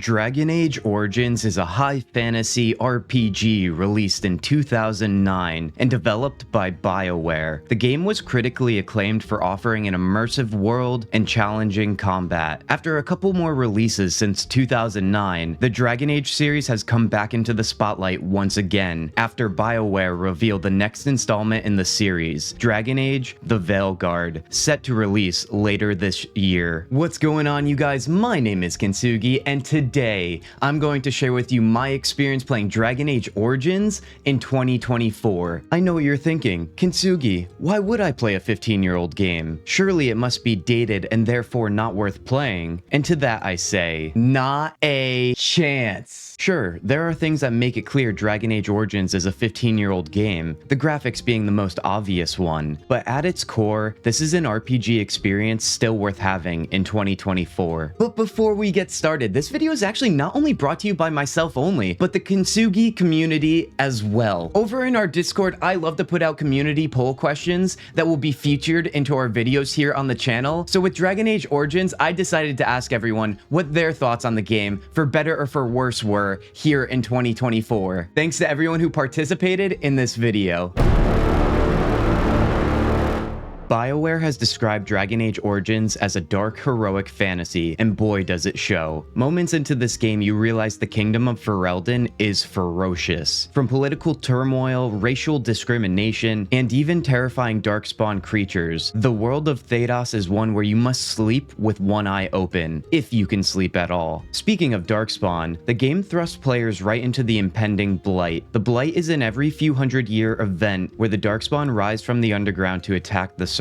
Dragon Age Origins is a high fantasy RPG released in 2009 and developed by BioWare. The game was critically acclaimed for offering an immersive world and challenging combat. After a couple more releases since 2009, the Dragon Age series has come back into the spotlight once again after BioWare revealed the next installment in the series, Dragon Age The Veilguard, set to release later this year. What's going on, you guys? My name is Kintzugi, and today I'm going to share with you my experience playing Dragon Age Origins in 2024. I know what you're thinking. Kintzugi, why would I play a 15-year-old game? Surely it must be dated and therefore not worth playing. And to that I say, not a chance. Sure, there are things that make it clear Dragon Age Origins is a 15-year-old game, the graphics being the most obvious one. But at its core, this is an RPG experience still worth having in 2024. But before we get started, this video is actually not only brought to you by myself only, but the Kintzugi community as well. Over in our Discord, I love to put out community poll questions that will be featured into our videos here on the channel. So with Dragon Age Origins, I decided to ask everyone what their thoughts on the game, for better or for worse, were here in 2024. Thanks to everyone who participated in this video. BioWare has described Dragon Age Origins as a dark, heroic fantasy, and boy does it show. Moments into this game, you realize the kingdom of Ferelden is ferocious. From political turmoil, racial discrimination, and even terrifying darkspawn creatures, the world of Thedas is one where you must sleep with one eye open, if you can sleep at all. Speaking of darkspawn, the game thrusts players right into the impending Blight. The Blight is an every few hundred-year event where the darkspawn rise from the underground to attack the surface.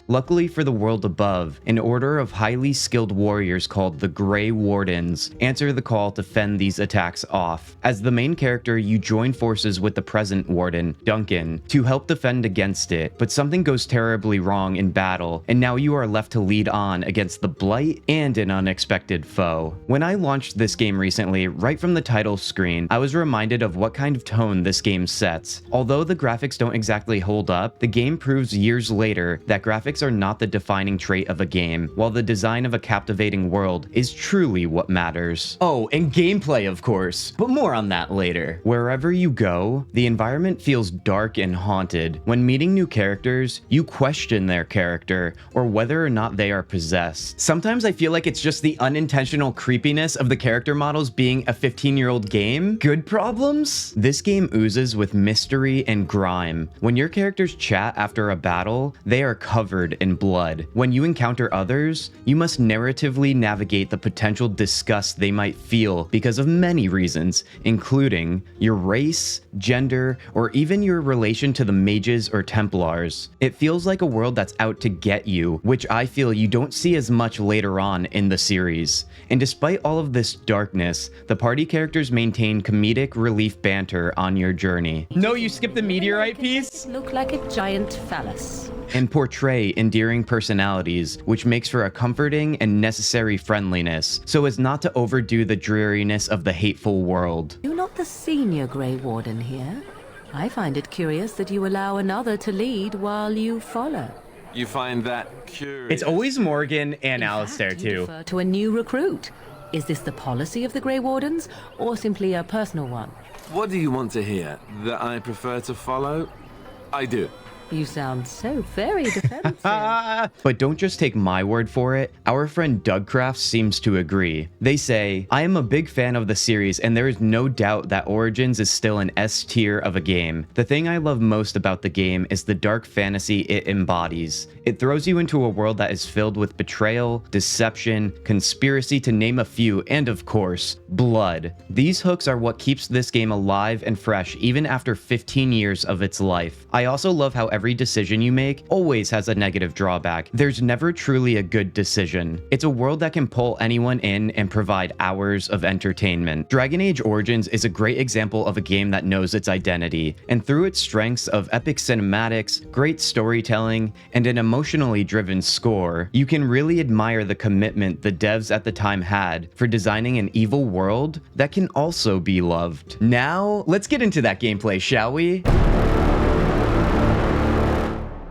Luckily for the world above, an order of highly skilled warriors called the Grey Wardens answer the call to fend these attacks off. As the main character, you join forces with the present warden, Duncan, to help defend against it, but something goes terribly wrong in battle, and now you are left to lead on against the Blight and an unexpected foe. When I launched this game recently, right from the title screen, I was reminded of what kind of tone this game sets. Although the graphics don't exactly hold up, the game proves years later that graphics are not the defining trait of a game, while the design of a captivating world is truly what matters. Oh, and gameplay, of course, but more on that later. Wherever you go, the environment feels dark and haunted. When meeting new characters, you question their character or whether or not they are possessed. Sometimes I feel like it's just the unintentional creepiness of the character models being a 15-year-old game. Good problems? This game oozes with mystery and grime. When your characters chat after a battle, they are covered in blood. When you encounter others, you must narratively navigate the potential disgust they might feel because of many reasons, including your race, gender, or even your relation to the mages or Templars. It feels like a world that's out to get you, which I feel you don't see as much later on in the series. And despite all of this darkness, the party characters maintain comedic relief banter on your journey. No, you skipped the meteorite piece? Look like a giant phallus. And portray endearing personalities, which makes for a comforting and necessary friendliness, so as not to overdo the dreariness of the hateful world. You're not the senior Grey Warden here. I find it curious that you allow another to lead while you follow. You find that curious? It's always Morgan and In Alistair fact, you too. defer to a new recruit. Is this the policy of the Grey Wardens, or simply a personal one? What do you want to hear? That I prefer to follow? I do. You sound so very defensive. But don't just take my word for it. Our friend Dougcraft seems to agree. They say, I am a big fan of the series, and there is no doubt that Origins is still an S tier of a game. The thing I love most about the game is the dark fantasy it embodies. It throws you into a world that is filled with betrayal, deception, conspiracy, to name a few, and of course, blood. These hooks are what keeps this game alive and fresh even after 15 years of its life. I also love how every decision you make always has a negative drawback. There's never truly a good decision. It's a world that can pull anyone in and provide hours of entertainment. Dragon Age Origins is a great example of a game that knows its identity, and through its strengths of epic cinematics, great storytelling, and an emotionally driven score, you can really admire the commitment the devs at the time had for designing an evil world that can also be loved. Now, let's get into that gameplay, shall we?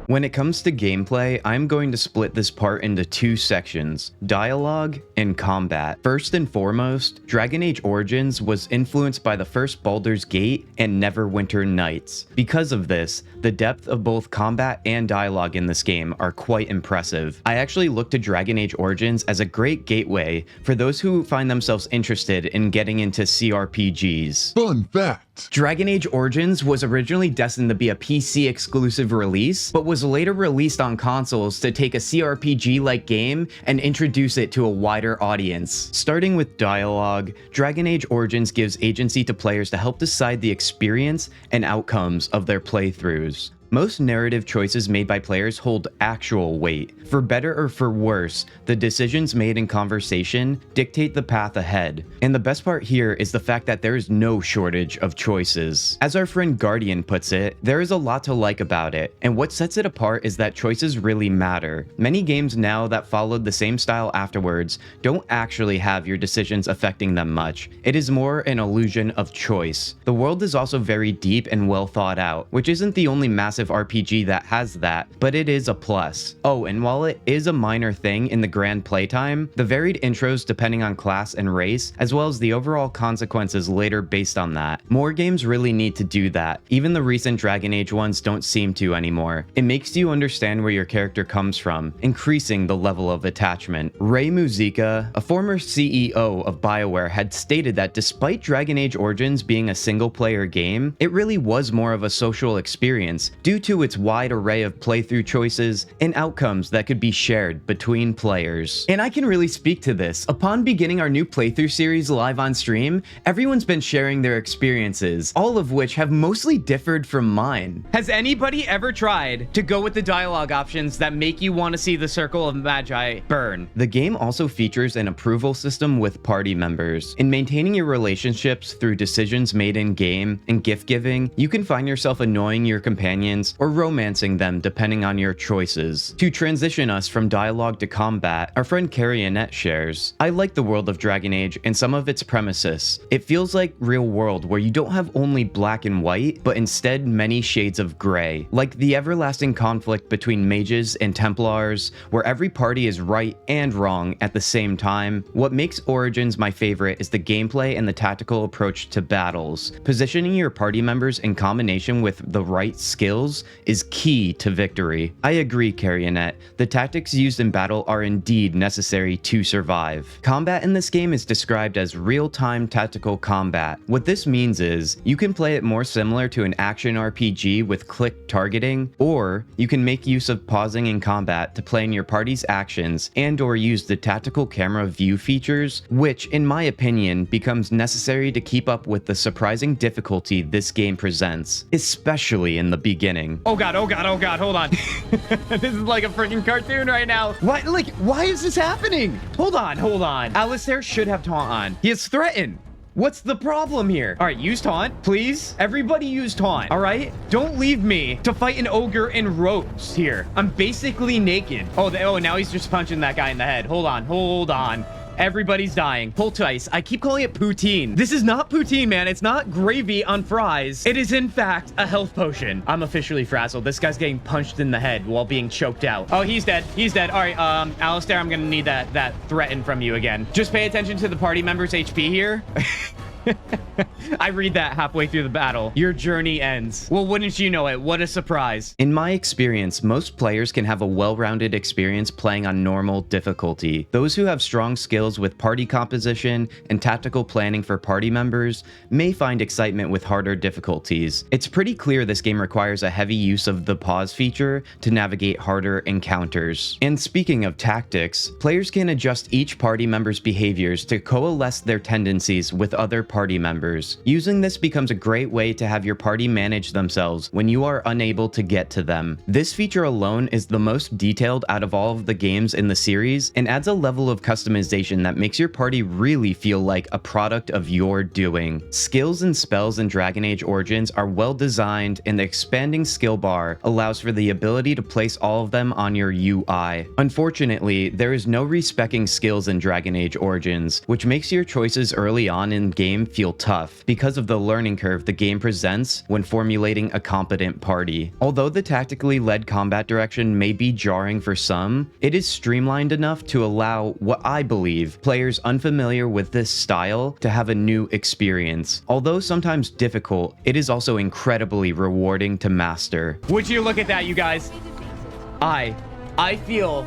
When it comes to gameplay, I'm going to split this part into two sections: dialogue and combat. First and foremost, Dragon Age Origins was influenced by the first Baldur's Gate and Neverwinter Nights. Because of this, the depth of both combat and dialogue in this game are quite impressive. I actually look to Dragon Age Origins as a great gateway for those who find themselves interested in getting into CRPGs. Fun fact: Dragon Age Origins was originally destined to be a PC exclusive release, but was later released on consoles to take a CRPG-like game and introduce it to a wider audience. Starting with dialogue, Dragon Age Origins gives agency to players to help decide the experience and outcomes of their playthroughs. Most narrative choices made by players hold actual weight. For better or for worse, the decisions made in conversation dictate the path ahead. And the best part here is the fact that there is no shortage of choices. As our friend Guardian puts it, there is a lot to like about it, and what sets it apart is that choices really matter. Many games now that followed the same style afterwards don't actually have your decisions affecting them much. It is more an illusion of choice. The world is also very deep and well thought out, which isn't the only massive RPG that has that, but it is a plus. Oh, and while it is a minor thing in the grand playtime, the varied intros depending on class and race, as well as the overall consequences later based on that. More games really need to do that. Even the recent Dragon Age ones don't seem to anymore. It makes you understand where your character comes from, increasing the level of attachment. Ray Muzica, a former CEO of BioWare, had stated that despite Dragon Age Origins being a single-player game, it really was more of a social experience due to its wide array of playthrough choices and outcomes that could be shared between players. And I can really speak to this. Upon beginning our new playthrough series live on stream, everyone's been sharing their experiences, all of which have mostly differed from mine. Has anybody ever tried to go with the dialogue options that make you want to see the Circle of Magi burn? The game also features an approval system with party members. In maintaining your relationships through decisions made in-game and gift giving, you can find yourself annoying your companions or romancing them depending on your choices. To transition us from dialogue to combat, our friend Carrie Annette shares, "I like the world of Dragon Age and some of its premises. It feels like real world where you don't have only black and white, but instead many shades of gray. Like the everlasting conflict between mages and Templars, where every party is right and wrong at the same time. What makes Origins my favorite is the gameplay and the tactical approach to battles. Positioning your party members in combination with the right skills is key to victory." I agree, Carrionette. The tactics used in battle are indeed necessary to survive. Combat in this game is described as real-time tactical combat. What this means is, you can play it more similar to an action RPG with click targeting, or you can make use of pausing in combat to plan your party's actions and/or use the tactical camera view features, which, in my opinion, becomes necessary to keep up with the surprising difficulty this game presents, especially in the beginning. Oh god, oh god, oh god, hold on. This is like a freaking cartoon right now. What? Like, why is this happening? Hold on, hold on. Alistair should have taunt on. He is threatened. What's the problem here? All right, use taunt, please. Everybody use taunt, all right? Don't leave me to fight an ogre in ropes here. I'm basically naked. Oh, now he's just punching that guy in the head. Hold on, hold on. Everybody's dying. Poltergeist. I keep calling it poutine. This is not poutine, man. It's not gravy on fries. It is, in fact, a health potion. I'm officially frazzled. This guy's getting punched in the head while being choked out. Oh, he's dead. He's dead. All right, Alistair, I'm gonna need that threaten from you again. Just pay attention to the party members' HP here. I read that halfway through the battle. Your journey ends. Well, wouldn't you know it? What a surprise. In my experience, most players can have a well-rounded experience playing on normal difficulty. Those who have strong skills with party composition and tactical planning for party members may find excitement with harder difficulties. It's pretty clear this game requires a heavy use of the pause feature to navigate harder encounters. And speaking of tactics, players can adjust each party member's behaviors to coalesce their tendencies with other party members. Using this becomes a great way to have your party manage themselves when you are unable to get to them. This feature alone is the most detailed out of all of the games in the series and adds a level of customization that makes your party really feel like a product of your doing. Skills and spells in Dragon Age Origins are well designed, and the expanding skill bar allows for the ability to place all of them on your UI. Unfortunately, there is no respecking skills in Dragon Age Origins, which makes your choices early on in game shouldn't feel tough because of the learning curve the game presents when formulating a competent party. Although the tactically led combat direction may be jarring for some, it is streamlined enough to allow what I believe players unfamiliar with this style to have a new experience. Although sometimes difficult, it is also incredibly rewarding to master. Would you look at that, you guys? I feel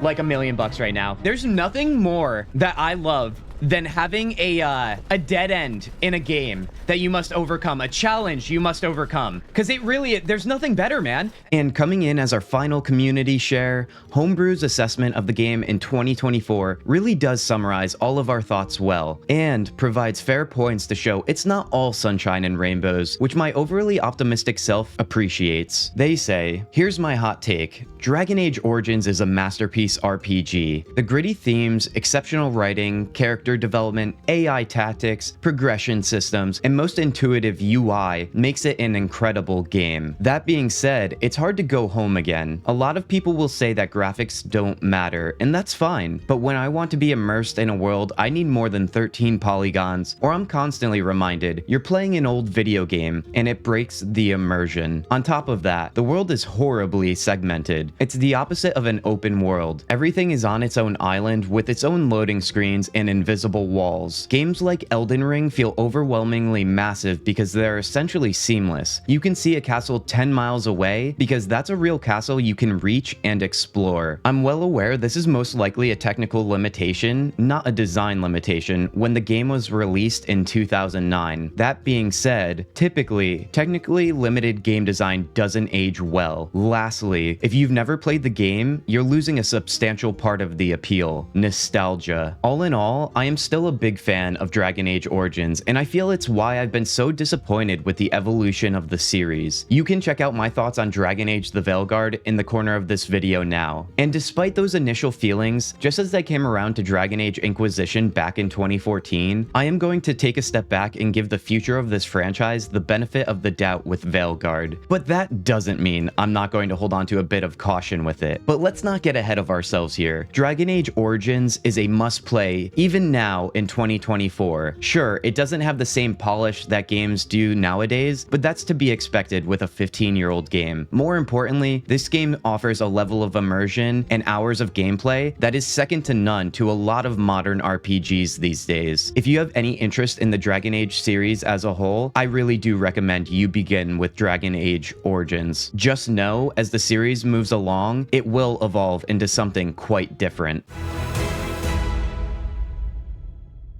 like $1,000,000 right now. There's nothing more that I love than having a dead end in a game that you must overcome, a challenge you must overcome. Because there's nothing better, man. And coming in as our final community share, Homebrew's assessment of the game in 2024 really does summarize all of our thoughts well, and provides fair points to show it's not all sunshine and rainbows, which my overly optimistic self appreciates. They say, here's my hot take. Dragon Age Origins is a masterpiece RPG. The gritty themes, exceptional writing, character development, AI tactics, progression systems, and most intuitive UI makes it an incredible game. That being said, it's hard to go home again. A lot of people will say that graphics don't matter, and that's fine, but when I want to be immersed in a world, I need more than 13 polygons, or I'm constantly reminded, you're playing an old video game, and it breaks the immersion. On top of that, the world is horribly segmented. It's the opposite of an open world. Everything is on its own island with its own loading screens and invisible walls. Games like Elden Ring feel overwhelmingly massive because they're essentially seamless. You can see a castle 10 miles away because that's a real castle you can reach and explore. I'm well aware this is most likely a technical limitation, not a design limitation, when the game was released in 2009. That being said, typically, technically limited game design doesn't age well. Lastly, if you've never played the game, you're losing a substantial part of the appeal: nostalgia. All in all, I am still a big fan of Dragon Age Origins, and I feel it's why I've been so disappointed with the evolution of the series. You can check out my thoughts on Dragon Age The Veilguard in the corner of this video now. And despite those initial feelings, just as I came around to Dragon Age Inquisition back in 2014, I am going to take a step back and give the future of this franchise the benefit of the doubt with Veilguard. But that doesn't mean I'm not going to hold on to a bit of caution with it. But let's not get ahead of ourselves here. Dragon Age Origins is a must-play, even now in 2024. Sure, it doesn't have the same polish that games do nowadays, but that's to be expected with a 15-year-old game. More importantly, this game offers a level of immersion and hours of gameplay that is second to none to a lot of modern RPGs these days. If you have any interest in the Dragon Age series as a whole, I really do recommend you begin with Dragon Age Origins. Just know, as the series moves along, it will evolve into something quite different.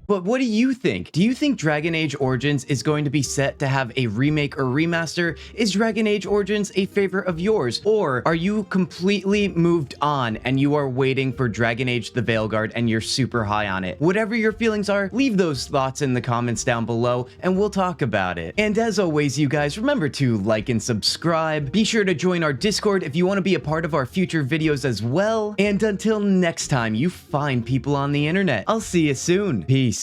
But what do you think? Do you think Dragon Age Origins is going to be set to have a remake or remaster? Is Dragon Age Origins a favorite of yours? Or are you completely moved on and you are waiting for Dragon Age The Veilguard and you're super high on it? Whatever your feelings are, leave those thoughts in the comments down below and we'll talk about it. And as always, you guys, remember to like and subscribe. Be sure to join our Discord if you want to be a part of our future videos as well. And until next time, you fine people on the internet, I'll see you soon. Peace.